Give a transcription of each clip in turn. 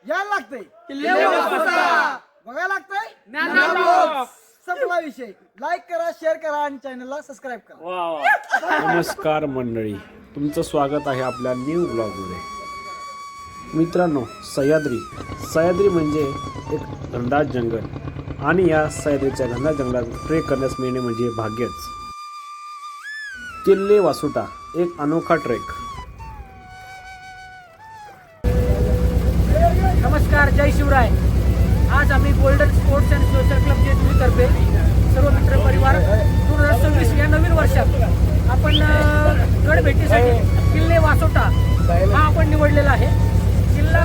यायला लागतंय किल्ले वासोटा. बघायला लागतंय ज्ञानोबा. संपला विषय. लाईक करा, शेअर करा आणि चॅनलला सबस्क्राईब करा. वा वा. नमस्कार मंडळी, तुमचं स्वागत आहे आपल्या न्यू ब्लॉगमध्ये. मित्रांनो, सह्याद्री म्हणजे एक घनदाट जंगल आणि या सह्याद्रीच्या घनदाट जंगलात ट्रेक करण्यास मिळणे म्हणजे भाग्यच. किल्ले वासोटा एक अनोखा ट्रेक. नमस्कार, जय शिवराय. आज आम्ही golden sports and social club जेजुरीतर्फे सर्व मित्र परिवार 2026 या नवीन वर्षात आपण गड भेटीसाठी किल्ले वासोटा हा आपण निवडलेला आहे. किल्ले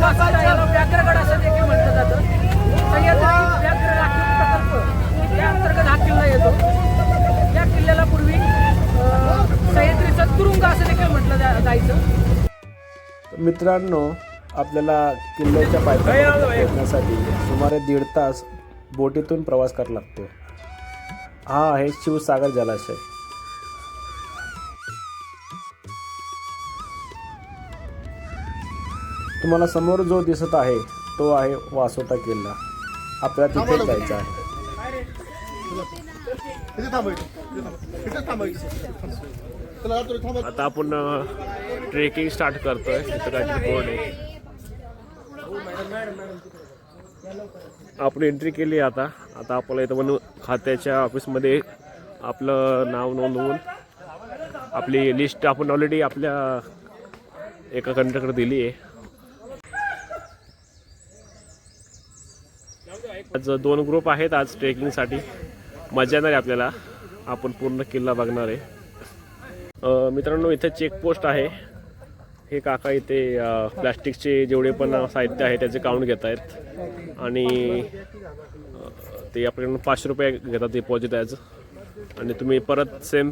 वासोटा याला व्याघ्रगड असं देखील म्हटलं जातं. सह्याद्री व्याघ्र राखीव प्रकल्प या अंतर्गत हा किल्ला येतो. या किल्ल्याला पूर्वी सह्याद्रीचं तुरुंग असं देखील म्हटलं जायचं. मित्रांनो, आपल्याला किल्ल्याच्या पायथ्यापर्यंत पोहोचण्यासाठी सुमारे 1.5 तास बोटीतून प्रवास करावा लागतो. हा आहे शिवसागर जलाशय. तुम्हाला समोर जो दिसत आहे तो आहे वासोटा किल्ला. आपल्याला तिथे जायचं आहे. आता आपण ट्रेकिंग स्टार्ट करतोय. तिथं काहीतरी बोर्ड आहे. आपण एंट्री केली. आता आपल्याला इथं पण खात्याच्या ऑफिसमध्ये आपलं नाव नोंदवून आपली लिस्ट आपण ऑलरेडी आपल्या एका कंडक्टरकडे दिली आहे. आज 2 ग्रुप आहेत. आज ट्रेकिंगसाठी मजा येणार आहे आपल्याला. आपण पूर्ण किल्ला बघणार आहे. मित्रांनो, इथे चेकपोस्ट आहे. हे काका इथे प्लॅस्टिकचे जेवढे पण साहित्य आहे त्याचे काउंट घेत आहेत आणि ते आपल्याकडून 500 रुपये घेतात डिपॉझिट ॲज. आणि तुम्ही परत सेम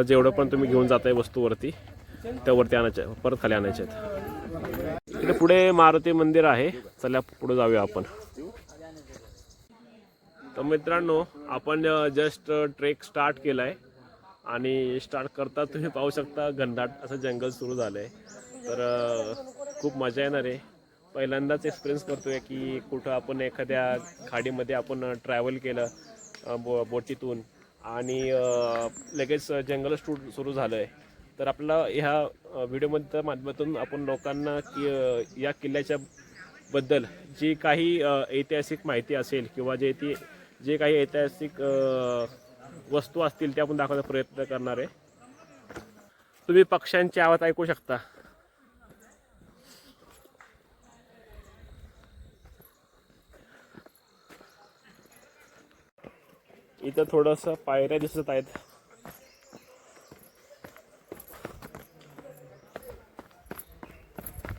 जेवढं पण तुम्ही घेऊन जाताय वस्तूवरती त्यावरती आणायचे, परत खाली आणायचे आहेत. इथे पुढे मारुती मंदिर आहे. चला पुढे जाऊया आपण. तर मित्रांनो, आपण जस्ट ट्रेक स्टार्ट केला आहे आणि स्टार्ट करता तुम्ही पाहू शकता घनदाट असं जंगल सुरू झालं आहे. तर खूप मजा येणार आहे. पहिल्यांदाच एक्सपिरियन्स करतो आहे की कुठं आपण एखाद्या खाडीमध्ये आपण ट्रॅव्हल केलं बोटीतून आणि लगेच जंगल सुरू झालं आहे. तर आपल्याला ह्या व्हिडिओमध्ये माध्यमातून आपण लोकांना की या किल्ल्याच्या बद्दल जी काही ऐतिहासिक माहिती असेल किंवा जे काही ऐतिहासिक वस्तू असतील ते आपण दाखवण्याचा प्रयत्न करणार आहे. तुम्ही पक्ष्यांचे आवाज ऐकू शकता. इथं थोडंसं पायऱ्या दिसत आहेत.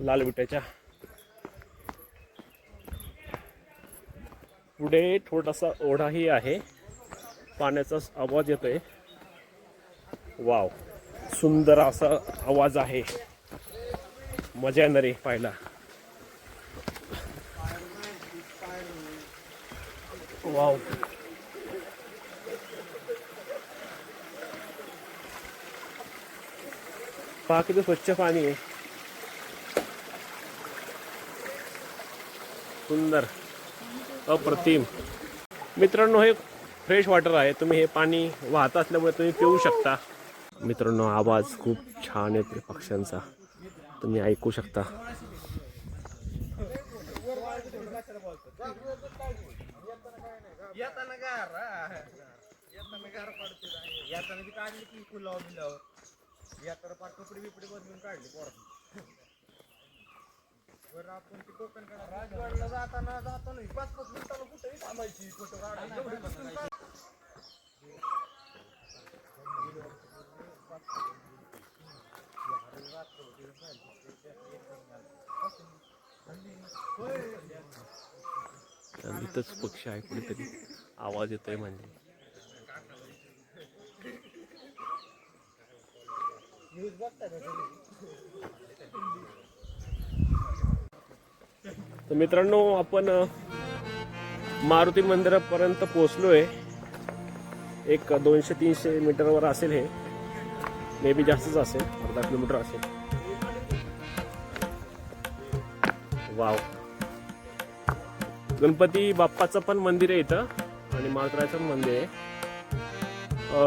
लाल विट्याच्या पुढे थोडासा ओढाही आहे. पाण्याचा आवाज येतोय. वाव, सुंदर असा आवाज आहे. मजा येणार आहे पाहायला. वाव, पहा किती स्वच्छ पाणी आहे. सुंदर, अप्रतिम. मित्रांनो, हे फ्रेश वॉटर आहे. तुम्ही हे पाणी वाहत असल्यामुळे तुम्ही पिऊ शकता. मित्रांनो, आवाज खूप छान येतो पक्ष्यांचा, तुम्ही ऐकू शकता. राजवाडला जाताना 5-5 मिनिटाला कुठेही थांबायची. इथंच पक्षी आहे. कुठेतरी आवाज येतोय म्हणजे. तर मित्रांनो, आपण मारुती मंदिरापर्यंत पोहोचलोय. एक 200-300 मीटरवर असेल हे. मे बी जास्तच असेल, अर्धा किलोमीटर असेल. वाव. गणपती बाप्पाचं पण मंदिर आहे इथं आणि माळकराचं पण मंदिर आहे.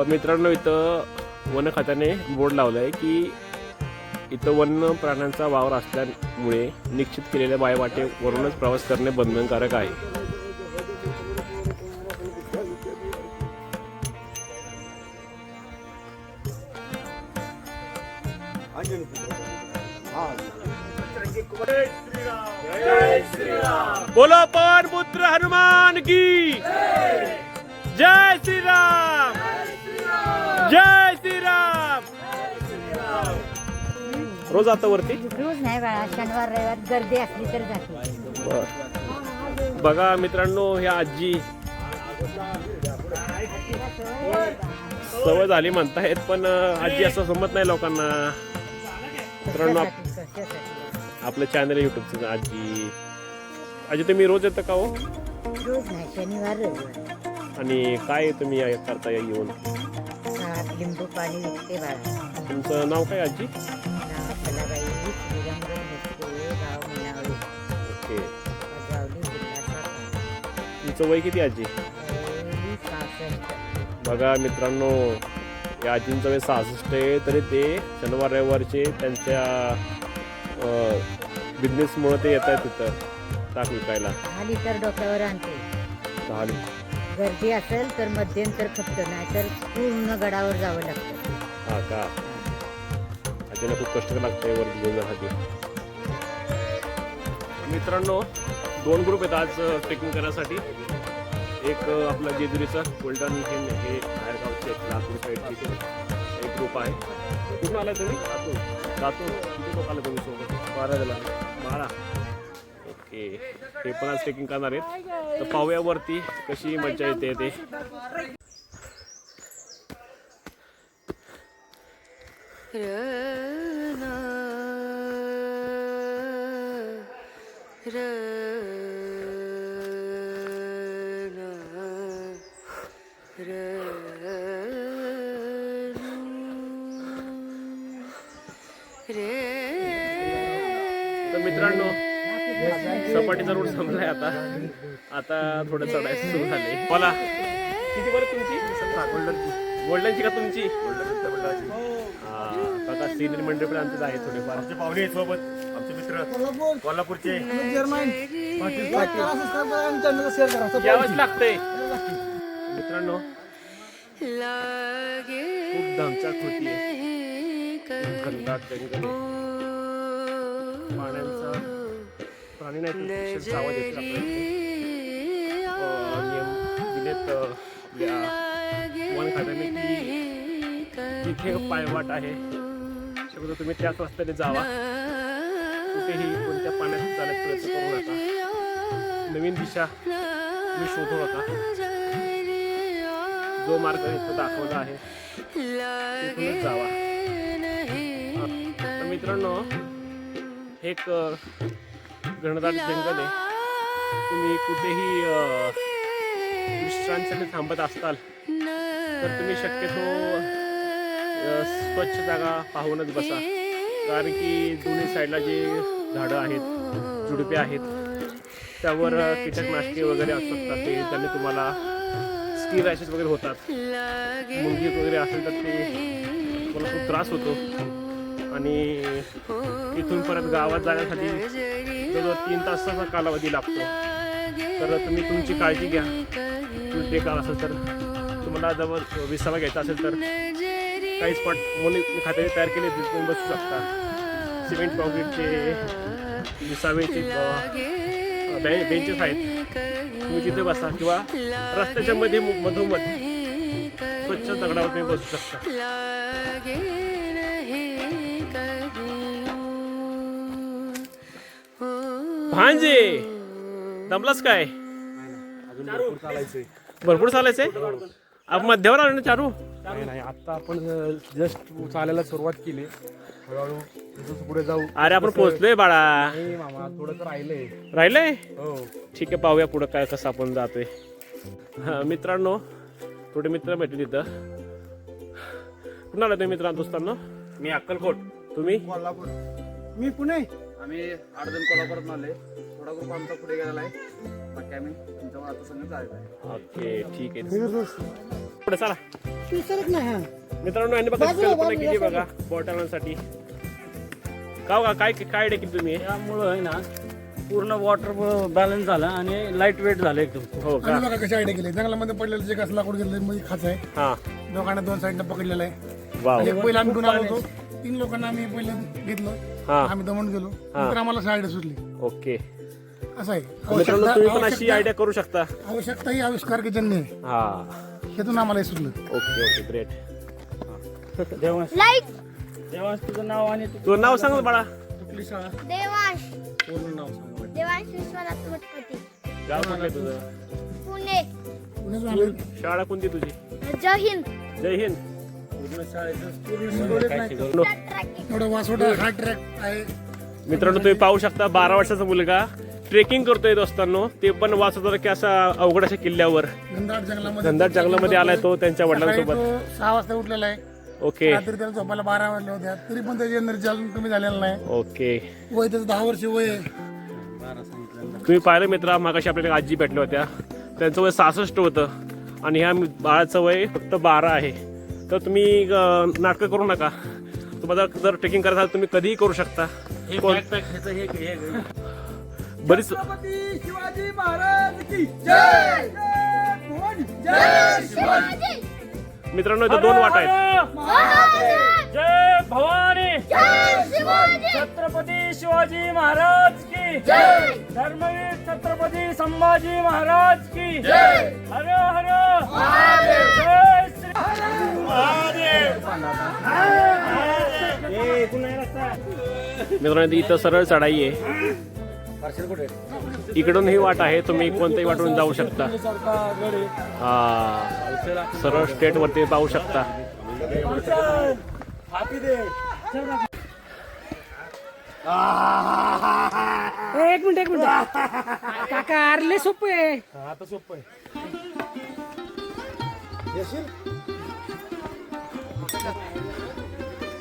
मित्रांनो, इथं वन खात्याने बोर्ड लावलाय की इथं वन्य प्राण्यांचा वावर असल्यामुळे निश्चित केलेल्या बायवाटेवरूनच प्रवास करणे बंधनकारक आहे. बोलो पवन पुत्र हनुमान की जय श्रीराम. जय श्रीराम. रोज आता वरती रोज नाही बाळा, शनिवार रविवार गर्दी असली तर जाते. बर. बघा मित्रांनो, ह्या आजी सवय झाली म्हणतायत, पण आजी असं समजत नाही लोकांना. मित्रांनो, आपलं चॅनल आहे युट्यूबचं. आजी तुम्ही रोज येतं का हो? रोज नाही, शनिवार रविवार. आणि काय तुम्ही करता येऊन? लिंबू पाणी विकते बाळा. तुमचं नाव काय आजी? नाव कलाबाई श्रीरामगड मिस्त्री, गाव मिनावळी, ओके. गावली, जिल्हा सातारा. तुमचं वय किती आजी? 66. बघा मित्रांनो, या आजींचं वय 66 आहे, तरी ते शनिवार रविवारचे त्यांच्या बिझनेसमुळे ते येत आहेत तिथं ताक विकायला. 10 लिटर डोक्यावर आणते. 10 लिटर. गर्दी असेल तर मध्यंतर खपत, नाही तर पूर्ण गडावर जावं लागतं. हा का? आजीला खूप कष्ट लागतंय वरती घेऊन जाण्यासाठी. मित्रांनो, 2 ग्रुप आहेत आज ट्रेकिंग करण्यासाठी. एक आपला जेजुरीचा गोल्डन हे बाहेरगावचे लातूर साईडची एक ग्रुप आहे. कुठून आला तुम्ही? लातूर. किती लोक आले तुम्ही सोबत? 12 जण. 12. ओके. हे पण आज ट्रेकिंग करणार आहेत. तर पाहूया वरती कशी मजा येते ते. तर मित्रांनो, सपाटीचा रोड संपलाय आता. आता थोडं चढायचं सुरू झाले. मला किती बरं तुमची? गोल्डनची का तुमची? बघा सिनियर मंडळी पण आमचे आहे थोडेफार. आमचे पाहुणे सोबत, आमचे मित्र कोल्हापूर कोल्हापूरचे. लाईक करा, सबस्क्राईब करा आणि चॅनलला शेअर करा. यावंच लागतंय. मित्रांनो, खूप दमछाक होतीये. घनदाट जंगल आहे. पाण्याचा प्राणी नाही तर पक्ष्यांचा आवाज येतो आपल्याला. नियम दिलेत आपल्या वन खात्याने की जिथे पायवाट आहे शक्यतो तुम्ही त्याच रस्त्याने जावा. कुठेही कोणत्या पाण्यात चालत प्रयत्न करू नका. नवीन दिशा तुम्ही शोधू नका. जो मार्ग इथं दाखवला आहे तिथूनच जावा. तर मित्रांनो, एक घनदाट जंगल आहे. तुम्ही कुठेही विश्रांतीसाठी थांबत असताल तर तुम्ही शक्यतो स्वच्छ जागा पाहूनच बसा. कारण की दोन्ही साईडला जे झाडं आहेत, झुडपे आहेत, त्यावर कीटकनाशके वगैरे असू शकतात. ते त्याने तुम्हाला स्किन रॅशेस वगैरे होतात. मुंगी वगैरे असेल तर ते तुम्हाला खूप त्रास होतो. आणि इथून परत गावात जाण्यासाठी जवळजवळ 3 तासाचा कालावधी लागतो. तर तुम्ही तुमची काळजी घ्या. तुमचे गाव असेल तर तुम्हाला जवळ विसावा घ्यायचा असेल तर काही स्पॉट मुली खात्याने तयार केले तिथून बसू शकता. सिमेंट कॉन्क्रीटचे विसावेचे बेंचेस आहेत. तुम्ही तिथे बसा किंवा रस्त्याच्या मध्ये मधोमध स्वच्छ दगडावर तुम्ही बसू शकता. भांजे दमलास काय? भरपूर चालायचंय. आपण मध्यावर आलो ना चारू? नाही आता आपण जस्ट चालायला सुरुवात केली. हळूहळू जसं पुढे जाऊ. अरे आपण पोहोचलोय बाळा. नाही मामा, थोडंसं राहिलंय. राहिलंय? हो. ठीक आहे, पाहूया पुढं काय कसं आपण जातोय. मित्रांनो, थोडे मित्र भेटले तिथं. कुणाला तुम्ही मित्रांनो दोस्तांना? मी अक्कलकोट. तुम्ही? कोल्हापूर. मी पुणे. आम्ही 8 जण कोल्हापुरात आले. थोडा ग्रुप आमचा पुढे गेलेला आहे. बाकी आम्ही तुमच्यावर आता संगत जायचं आहे. ओके ठीक आहे. पुढे चला मित्रांनो, यांनी बघा कल्पना केली बघा बॉटलांसाठी. का काय काय डेकील तुम्ही? त्यामुळं आहे ना पूर्ण वॉटर बॅलन्स झालं आणि लाईट वेट झालं एकदम. हो का? बघा कशी आयडिया केली. जंगलामध्ये पडलेलं जे कसं लाकूड घेतलं मध्ये खाच आहे. हा लोकांना 2 साईडनं पकडलेलं आहे. वाव. एक पहिला आम्ही घेऊन आलो होतो. 3 लोकांना आम्ही पहिलं घेतलं. हा आम्ही दमून गेलो. नंतर आम्हाला आयडिया सुचली. ओके असं आहे. मित्रांनो, तुम्ही पण अशी आयडिया करू शकता. आवश्यकता ही आविष्कार के जन्य आहे. हा हेतून आम्हाला हे सुचलं. Okay okay great. देवांश तुझं नाव आणि तुझं नाव सांग बाळा. कुठली शाळा? देवांश पूर्ण नाव सांग. देवांश विश्वनाथ मठपती, गाव कुठलं आहे तुझं? पुणे. पुण्यातून आलो. शाळा कोणती तुझी? जय हिंद. जय हिंद. पूर्ण शाळेचं पूर्ण शिकवलेत नाही. एवढा वासोटा हा ट्रॅक आहे. मित्रांनो, तुम्ही पाहू शकता 12 वर्षाचा मुलगा ट्रेकिंग करतोय दोस्तांनो. ते पण वाचत की असा अवघड अशा किल्ल्यावर घनदाट जंगलामध्ये आलाय तो त्यांच्या वडिलांसोबत. 6 वाजता उठलेला आहे. ओके रात्री त्याला झोपायला 12 वाजले होत्या. तरी पण त्याची एनर्जी अजून कमी झालेला नाही. ओके. वय त्याचं 10 वर्ष वय आहे. तुम्ही पाहिलं मित्रा, मागाशी आपल्याला आजी भेटल्या होत्या. त्यांचं वय 66 होतं आणि ह्या बाळाचं वय फक्त 12 आहे. तर तुम्ही नाटकं करू नका. तुम्हाला जर ट्रेकिंग करायचं असेल तुम्ही कधीही करू शकता. हे backpack ह्याचं हे बरीच छत्रपती शिवाजी महाराज की जय. जय शिवाजी. मित्रांनो, इथं 2 वाट आहेत. जय भवानी. जय शिवाजी. छत्रपती शिवाजी महाराज की जय. धर्मवीर छत्रपती संभाजी महाराज की जय. हर हर जय श्री मित्रांनो, इथं सरळ चढाई आहे. इकडून ही वाट आहे. तुम्ही कोणत्याही वाटून जाऊ शकता. हा सरळ स्टेट वरती पाहू शकता. एक मिनिट काका आरले सोपं आहे. आता सोपं आहे.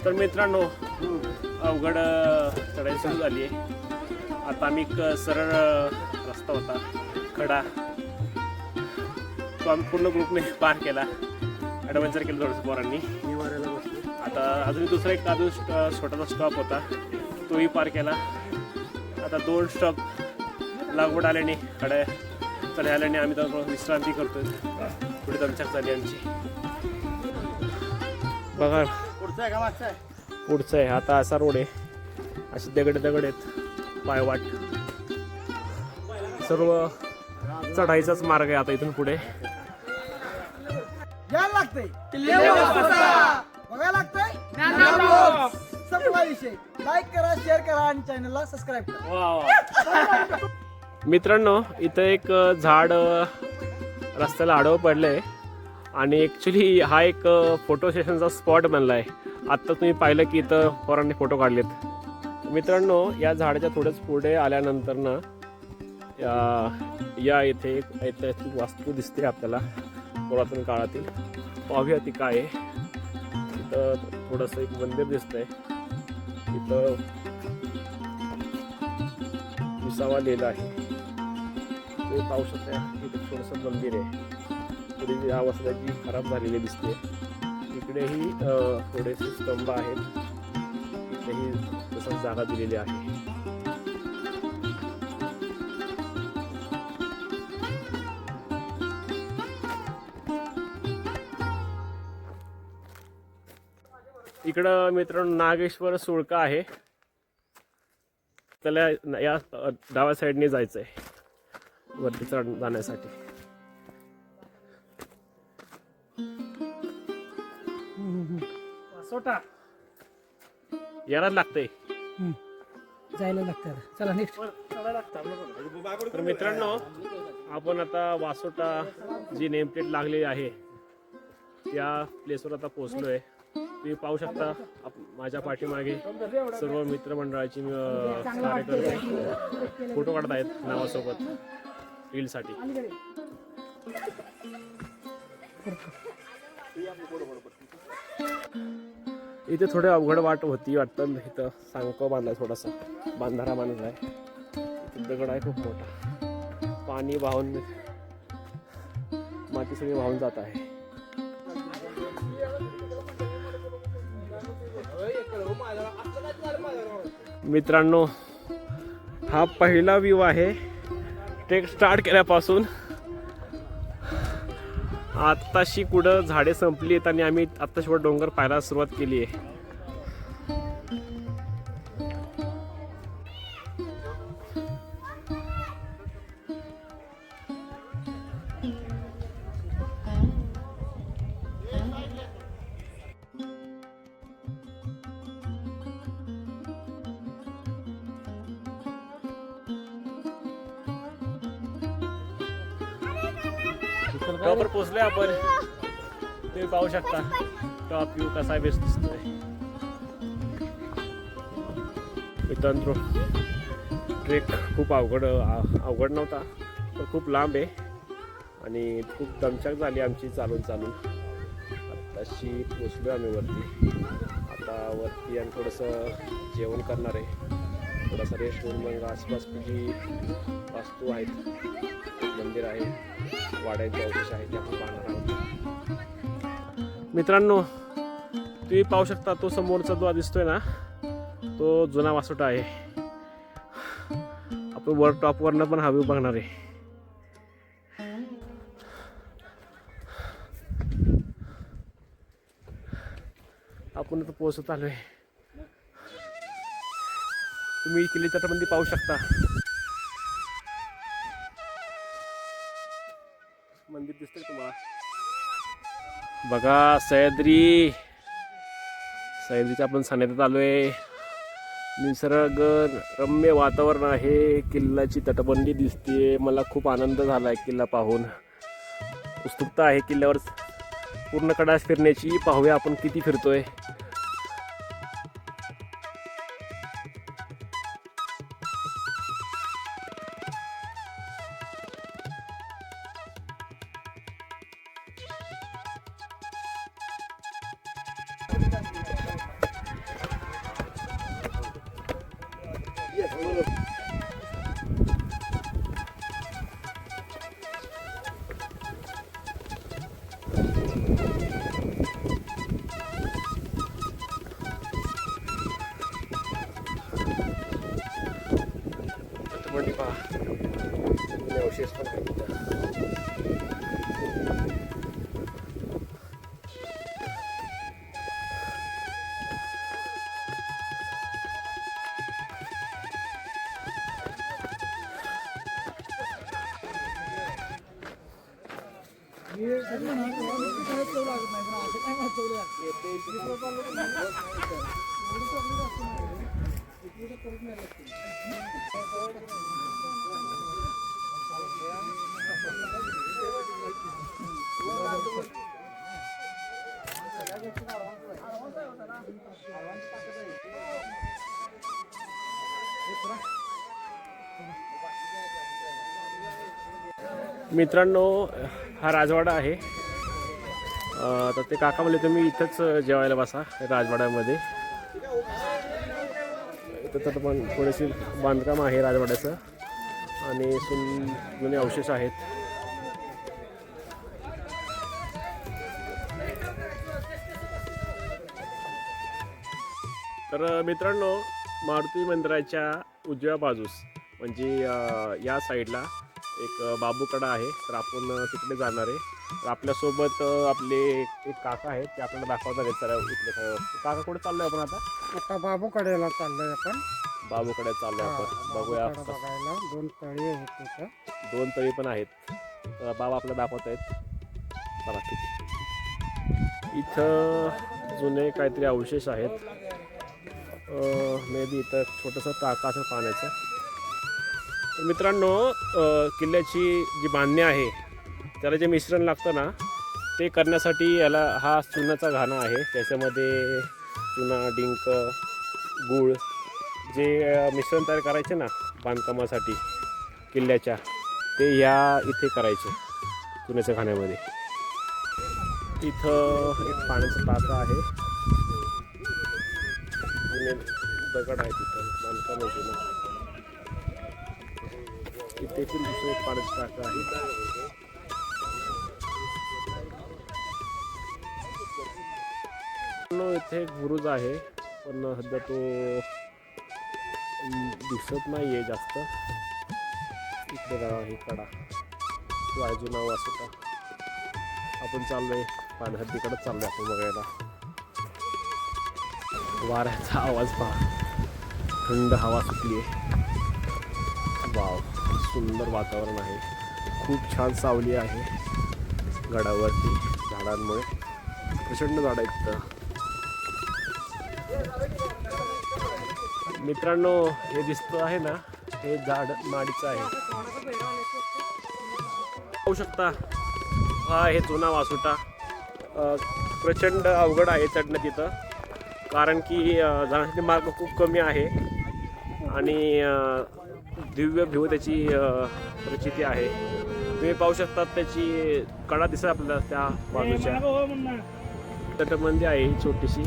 तर मित्रांनो, अवघड चढाई सुरू झाली आहे. आता आम्ही सरळ रस्ता होता खडा, तो आम्ही पूर्ण ग्रुपने पार केला. ॲडव्हेंचर केलं थोडंसं पोरांनी. आता अजून दुसरा एक अजून छोटासा स्टॉप होता, तोही पार केला. आता 2 स्टॉप लागवड आल्याने खड्या चढ्या आल्याने आम्ही तर विश्रांती करतोय. पुढे दमछाक झाली आमची. बघा पुढचं आहे. आता असा रोड आहे, असे दगड आहेत, पायवाट. सर्व चढाईचाच मार्ग आहे आता इथून पुढे. यायला लागतंय, बघायला लागतंय. संपला विषय. लाईक करा, शेअर करा आणि चॅनलला सबस्क्राईब करा. मित्रांनो, इथं एक झाड रस्त्याला आडवं पडलंय आणि ॲक्च्युली हा एक फोटो सेशनचा स्पॉट बनला आहे. आत्ता तुम्ही पाहिलं की इथं पोरांनी फोटो काढलेत. मित्रांनो, या झाडाच्या थोडंच पुढे आल्यानंतर ना या इथे एक ऐतिहासिक वास्तू दिसते आपल्याला पुरातन काळातील. पाहूया ती काय आहे. इथं थोडंसं एक मंदिर दिसतंय. इथं विसावा लिहिला आहे. तुम्ही पाहू शकता इथं थोडंसं मंदिर आहे. थोडी अवस्था जी खराब झालेली दिसते. इकडेही थोडेसे स्तंभ आहेत. इथेही तसंच जागा दिलेली आहे. इकडं मित्रांनो नागेश्वर सुळका आहे. त्याला या डाव्या साईडने जायचं आहे वरती चढ जाण्यासाठी. सोटा यायला लागतंय. जायला लागतं. चला नेक्स्ट. तर मित्रांनो, आपण आता वासोटा जी नेमप्लेट लागलेली आहे त्या प्लेसवर आता पोहोचलोय. तुम्ही पाहू शकता माझ्या पाठीमागे सर्व मित्रमंडळाची कार्यकर्ते फोटो काढत आहेत नावासोबत रीलसाठी. इथे थोडे अवघड वाट होती वाटतं. इथं सांगतो बांधला, थोडासा बांधारा बांधला आहे. इथे दगड आहे खूप मोठा. पाणी वाहून, माती सगळी वाहून जात आहे. मित्रांनो, हा पहिला व्ह्यू आहे ट्रेक स्टार्ट केल्यापासून. आत्ताशी कुठं झाडे संपली आहेत आणि आम्ही आत्ताशी वर डोंगर पाहायला सुरुवात केली आहे. टॉपवर पोहोचले आपण. तुम्ही पाहू शकता टॉप व्ह्यू कसा बेस्ट दिसतोय. मित्रांनो, ट्रेक खूप अवघड नव्हता, तर खूप लांब आहे आणि खूप दमछाक झाली आमची चालून. आत्ताशी पोचलो आम्ही वरती. आता वरती आणि थोडंसं जेवण करणार आहे, थोडासा रेस्ट घेऊन मग आसपासची जी वास्तू आहेत, मंदिर आहे, वाड्यांचे अवशेष आहेत, ते आपण पाहणार आहोत. मित्रांनो, तुम्ही पाहू शकता तो समोरचा जो दिसतोय ना, तो जुना वासोटा आहे. आपण वर टॉपवरनं पण हा व्ह्यू बघणार आहे. आपण आता पोहोचत आलोय. तुम्ही किल्ले तटामध्ये पाहू शकता मंदिर दिसतंय तुम्हाला. बघा सह्याद्रीच्या आपण सान्निध्यात आलोय. निसर्ग रम्य वातावरण आहे. किल्ल्याची तटबंदी दिसते. मला खूप आनंद झाला किल्ला पाहून. उत्सुकता आहे किल्ल्यावर पूर्ण कडा फिरण्याची. पाहूया आपण किती फिरतोय. अवशेष पण आहे. मित्रांनो, हा राजवाडा आहे. तर ते काका म्हणले तुम्ही इथंच जेवायला बसा राजवाड्यामध्ये. इथं पण थोडेसे बांधकाम आहे राजवाड्याचं आणि जुने अवशेष आहेत. तर मित्रांनो, मारुती मंदिराच्या उजव्या बाजूस म्हणजे या साईडला एक बाबूकडा आहे. तर आपण तिकडे जाणार आहे. तर आपल्यासोबत आपले एक काका आहेत, ते आपल्याला दाखवणार आहेत. तर इथले काका कुठे चाललोय आपण आता बाबूकडेला चाललोय आपण. बाबूकडे चाललोय आपण. बघूया. बघायला 2 तळी आहेत तिथं. 2 तळी पण आहेत. तर बाबा आपल्याला दाखवत आहेत. चला ठीक. इथं जुने काहीतरी अवशेष आहेत. मे बी इथं छोटंसं टाका असेल पाण्याचं. तर मित्रांनो, किल्ल्याची जी बांधणी आहे त्याला जे मिश्रण लागतं ना, ते करण्यासाठी याला हा चुन्याचा घाणा आहे. त्याच्यामध्ये चुना, डिंक, गूळ जे मिश्रण तयार करायचे ना बांधकामासाठी किल्ल्याच्या, ते या इथे करायचे चुन्याच्या घाण्यामध्ये. इथं एक पाण्याचा टाका आहे. जुने दगड आहे तिथं बांधकाम होते ना. इथे पण दुसरं एक पाण्याची टाका आहे. इथे एक बुरुज आहे पण सध्या तो दिसत नाही आहे जास्त. इकडे गाव आहे कडा तो आहे जुना वासुटा. आपण चाललोय पाणहद्दीकडे चाललोय आपण बघायला. वाऱ्याचा आवाज पहा, थंड हवा सुटली आहे. वाव, सुंदर वातावरण आहे. खूप छान सावली आहे गडावरती झाडांमुळे. प्रचंड झाड आहेत तिथं. मित्रांनो, हे दिसतं आहे ना, हे झाड माडीचं आहे. पाहू शकता, हा हे जुना वासुटा. प्रचंड अवघड आहे चढणं तिथं, कारण की जाण्यासाठी मार्ग खूप कमी आहे आणि दिव्य भिव त्याची प्रचिती आहे. तुम्ही पाहू शकता त्याची कडा दिसत आपल्याला त्या बाजूच्या. तटबंदी आहे ही छोटीशी,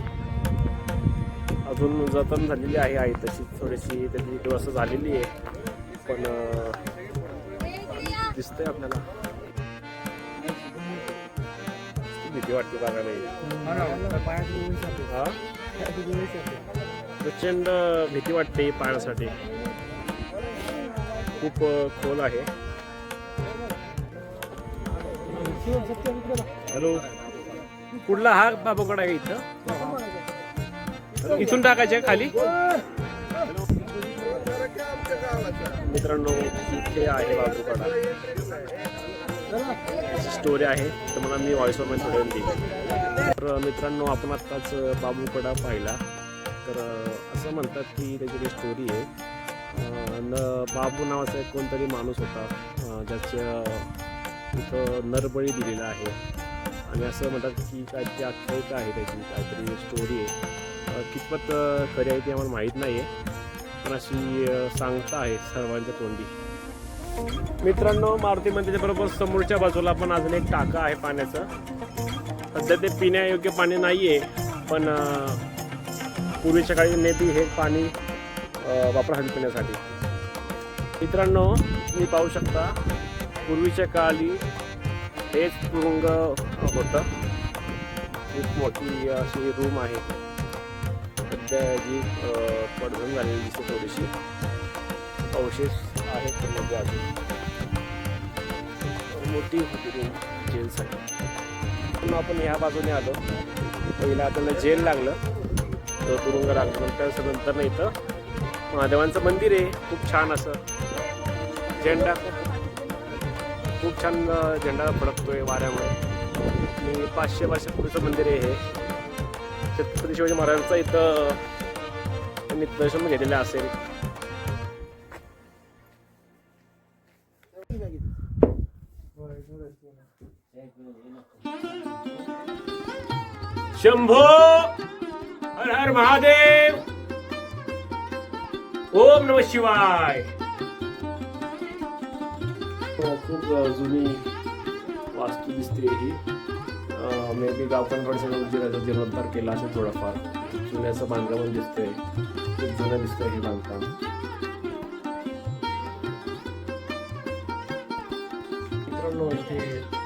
अजून जतन झालेली आहे तशी थोडीशी त्याची व्यवस्था झालेली आहे, पण दिसतंय आपल्याला. भीती वाटते बघायला. हा, प्रचंड भीती वाटते पाहण्यासाठी. खूप खोल आहे. हॅलो, कुठला हा बाबूकडा आहे इथं? इथून टाकायचे खाली. मित्रांनो, इथे आहे बाबूकडा. स्टोरी आहे तर मला मी व्हॉइस ओव्हर थोड्या दिली. तर मित्रांनो, आपण आत्ताच बाबूकडा पाहिला. तर असं म्हणतात की त्याची स्टोरी आहे. बाबू नावाचा एक कोणतरी माणूस होता ज्याच्या इथं नरबळी दिलेला आहे आणि असं म्हणतात की काहीतरी आख्यायिका आहे त्याची, काहीतरी स्टोरी आहे. कितपत खरी आहे ती आम्हाला माहीत नाही आहे, पण अशी सांगता आहे सर्वांच्या तोंडी. मित्रांनो, मारुती मंदिराच्या बरोबर समोरच्या बाजूला पण अजून एक टाका आहे पाण्याचं. सध्या ते पिण्यायोग्य पाणी नाही आहे, पण पूर्वीच्या काळी नेबी हे पाणी वापरासाठी पिण्यासाठी. मित्रांनो, मी पाहू शकता पूर्वीच्या काळी हेच तुरुंग होतं. खूप मोठी अशी रूम आहे. सध्या जी पडझड झालेली दिसते, थोडीशी अवशेष आहेत त्यामध्ये अजून. मोठी होती रूम जेलसाठी. पण आपण ह्या बाजूने आलो. पहिला आपल्याला जेल लागलं, तो तुरुंग लागला. नंतर नाही इथं महादेवांचं मंदिर आहे. खूप छान असं झेंडा, खूप छान झेंडा फडकतोय वाऱ्यामुळे. आणि 500 वर्षापूर्वीचं मंदिर आहे हे. छत्रपती शिवाजी महाराजांचं इथं त्यांनी दर्शन घेतलेलं असेल. शंभो हर हर महादेव, ओम नमः शिवाय. खूप जुनी वास्तू दिसते ही. मे बी गावकऱ्यांकडे जीर्णोद्धार केला असेल थोडाफार. जुन्याचं बांधकाम दिसतंय, खूप जुनं दिसतंय हे बांधकाम. मित्रांनो, इथे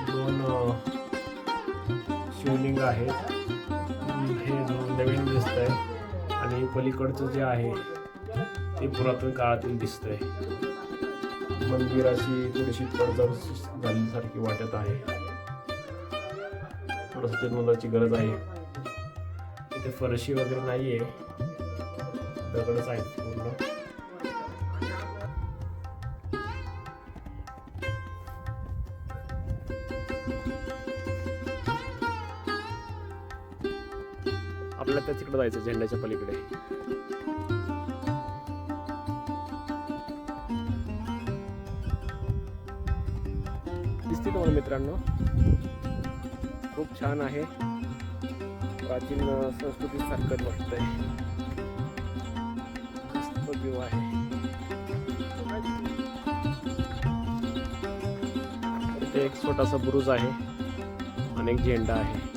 2 शिवलिंग आहेत. हे नवीन दिसतंय आणि पलीकडचं जे आहे ते पुरातन काळातील दिसतंय. मंदिराची थोडीशी पडझड झाल्यासारखी वाटत आहे. थोडंसं जीर्णोद्धाराची गरज आहे. इथे फरशी वगैरे नाही आहे, दगडच आहेत पूर्ण. आपल्याला त्या तिकडे जायचं, झेंड्याच्या पलीकडे. दिसते तुम्हाला मित्रांनो, खूप छान आहे. प्राचीन संस्कृतीसारखं वाटतंय. मस्त व्ह्यू आहे. इथे एक छोटासा बुरुज आहे आणि एक झेंडा आहे.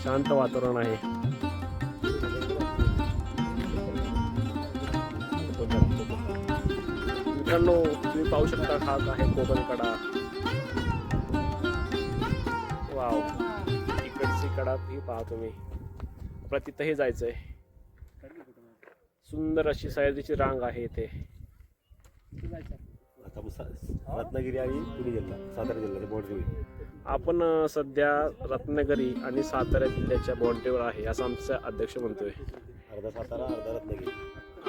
शांत वातावरण आहे. मित्रांनो तुम्ही पाहू शकता हा आहे कोकण कडा. वाव, इकडची कडा ही पहा तुम्ही. आपल्याला तिथंही जायचंय. सुंदर अशी सह्याद्रीची रांग आहे इथे. रत्नागिरी आणि पुणे जिल्हा, सातारा जिल्ह्याचा बॉर्डर. आपण सध्या रत्नागिरी आणि सातारा जिल्ह्याच्या बॉन्ड्रीवर आहे असं आमचा अध्यक्ष म्हणतोय. अर्धा सातारा अर्धा रत्नागिरी.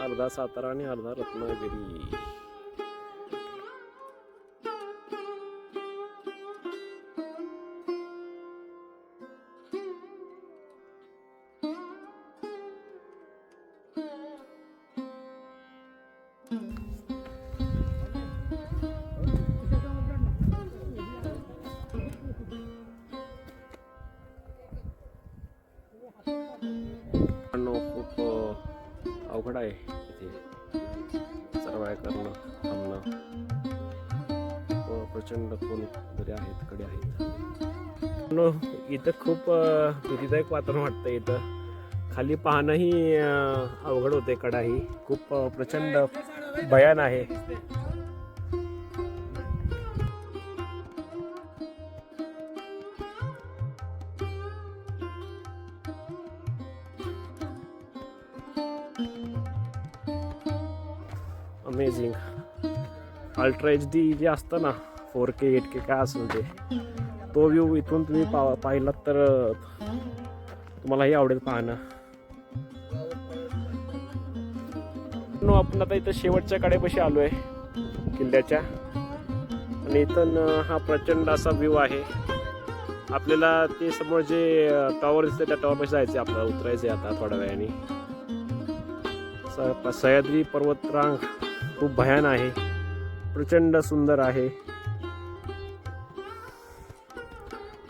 अर्धा सातारा आणि अर्धा रत्नागिरी. खूप अवघड आहे इथे सर्वाय करणं, थांबणं. प्रचंड खोल दऱ्या आहेत, कडे आहेत. इथं खूप भीतीदायक वातावरण वाटतं. इथं खाली पाहणंही अवघड होते. कडाही खूप प्रचंड भयान आहे. अमेझिंग. अल्ट्रा HD जे असतं ना, 4K 8K काय असेल ते, तो व्ह्यू इथून तुम्ही पाहिलात तर तुम्हालाही आवडेल पाहणं. आपण आता इथं शेवटच्या कडेपाशी आलो आहे किल्ल्याच्या. आणि इथून हा प्रचंड असा व्ह्यू आहे. आपल्याला ते समोर जे टॉवर दिसतं त्या टॉवरपाशी जायचं, आपल्याला उतरायचं आहे आता थोड्या वेळाने. सह्याद्री पर्वतरांग खूप भयान आहे, प्रचंड सुंदर आहे.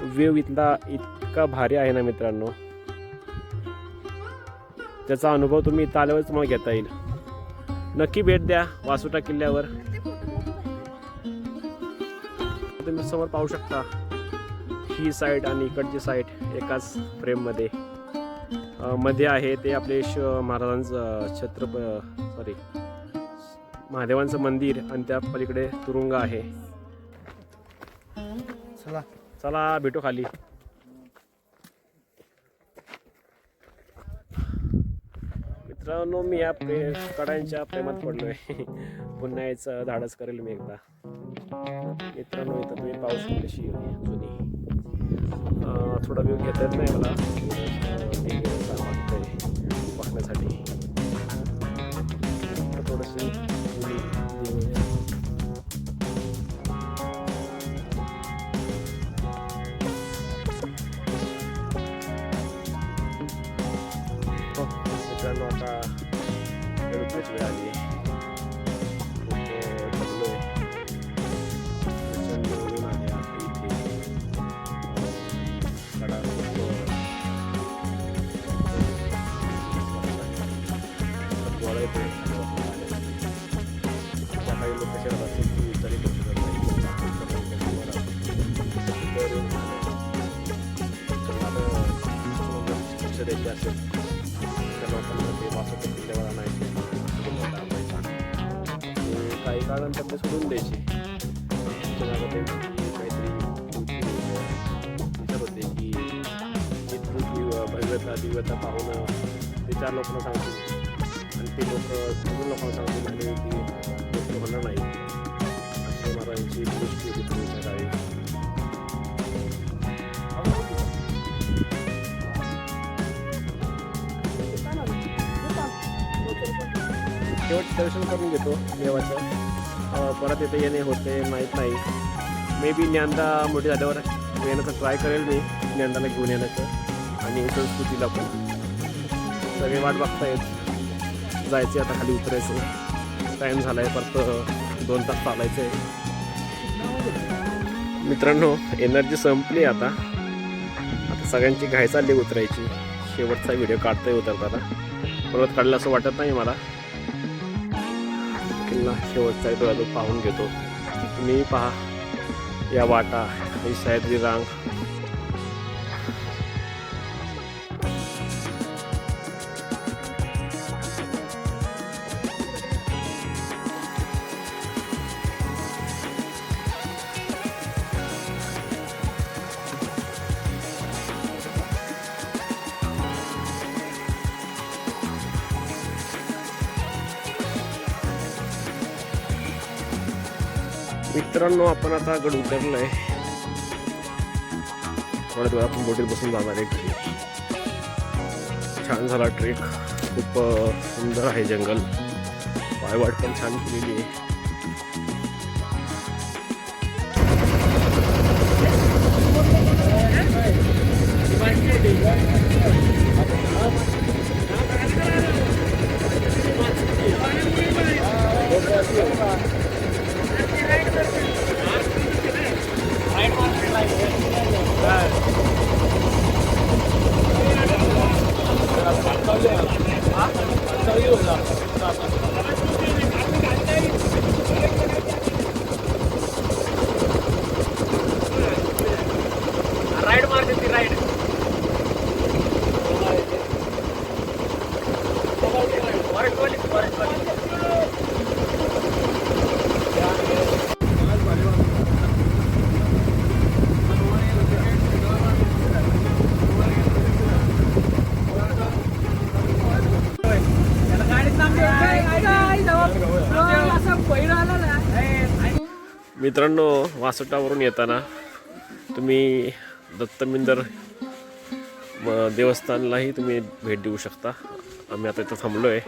व्ह्यू इथला इतका भारी आहे ना मित्रांनो, त्याचा अनुभव तुम्ही इथं आल्यावर तुम्हाला घेता येईल. नक्की भेट द्या वासोटा किल्ल्यावर. तुम्ही समोर पाहू शकता ही साईड आणि इकडची साईड एकाच फ्रेममध्ये. मध्ये आहे ते आपले महाराजांचं महादेवांचं मंदिर आणि त्या पलीकडे तुरुंग आहे. चला भेटू खाली. मित्रांनो मी या कडांच्या प्रेमात पडलोय. पुन्हा याचं धाडस करेल मी एकदा. मित्रांनो इथं तुम्ही पाऊस कशी जुनी थोडा वेळ घेता येत नाही मला बघण्यासाठी. थोडंसं मित्रांनो आता एरोप्लेनची वेळ आली आहे. काही काळानंतर ते सोडून द्यायचे. काहीतरी विचार होते की भव्यता दिव्यता पाहून ते 4 लोकांना सांगतील आणि ते लोक 2 लोकांना सांगतील आणि ती गोष्ट होणार नाही. अशी महाराजांची दृष्टी होती पूर्वीच्या काळी. शेवटचं दर्शन करून घेतो देवाचं. परत येते येणे होते माहीत नाही. मे बी ज्ञानदा मोठी झाल्यावर येण्याचं ट्राय करेल मी, ज्ञानदाला घेऊन येण्याचं. आणि संस्कृतीला पण सगळे वाट बघतायत. जायचे आता खाली उतरायचं. टाईम झाला आहे, परत 2 तास चालायचं आहे. मित्रांनो एनर्जी संपली आता सगळ्यांची घाई चालली उतरायची. शेवटचा व्हिडिओ काढताय उतरताना. परत काढला असं वाटत नाही मला. किल्ला शेवटचा तो अजून पाहून घेतो. तुम्ही पहा या वाटा, ही सह्याद्री रांग. मित्रांनो आपण आता गड उतरलोय. थोड्या वेळा आपण बोटीत बसून जाणार आहे घरी. छान झाला ट्रेक. खूप सुंदर आहे जंगल. पायवाट पण छान केलेली आहे. राईड मारते ती राईड. मित्रांनो, वासोटावरून येताना तुम्ही दत्तमिंदर देवस्थानलाही तुम्ही भेट देऊ शकता. आम्ही आता इथं थांबलो आहे.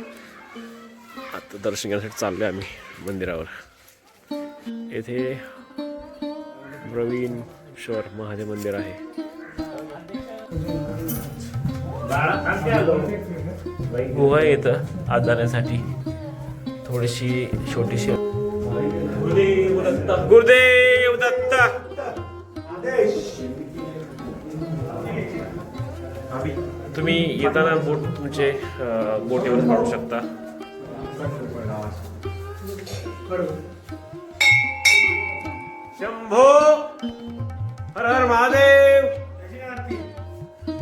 आता दर्शन घेण्यासाठी चाललो आहे आम्ही मंदिरावर. येथे प्रवीणेश्वर महादेव मंदिर आहे. गुहा आहे इथं आत जाण्यासाठी. थोडीशी छोटीशी. गुरुदेव दत्त. तुम्ही येताना बोट तुमचे बोटीवर काढू शकता. शंभो हर हर महादेव.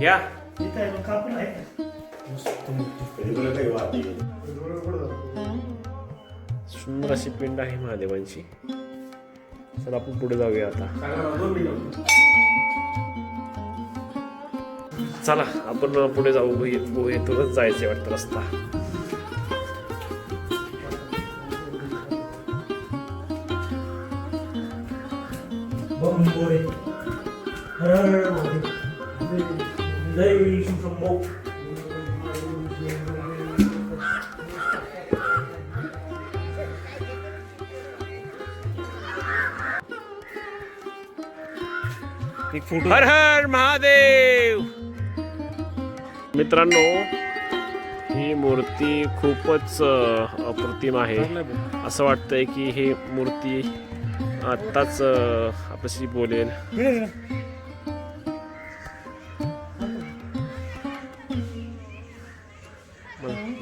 या सुंदर अशी पिंड आहे महादेवांची. चला आपण पुढे जाऊया आता. चला आपण पुढे जाऊ. गुहेतूनच जायचे वाटतं रस्ता. हर हर महादेव. मित्रांनो, ही मूर्ती खूपच अप्रतिम आहे. असं वाटतंय की ही मूर्ती आत्ताच आपल्याशी बोलेल.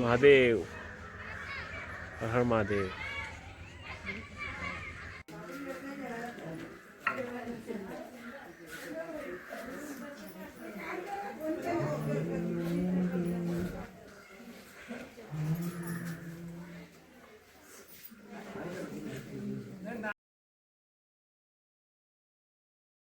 महादेव. हर हर महादेव.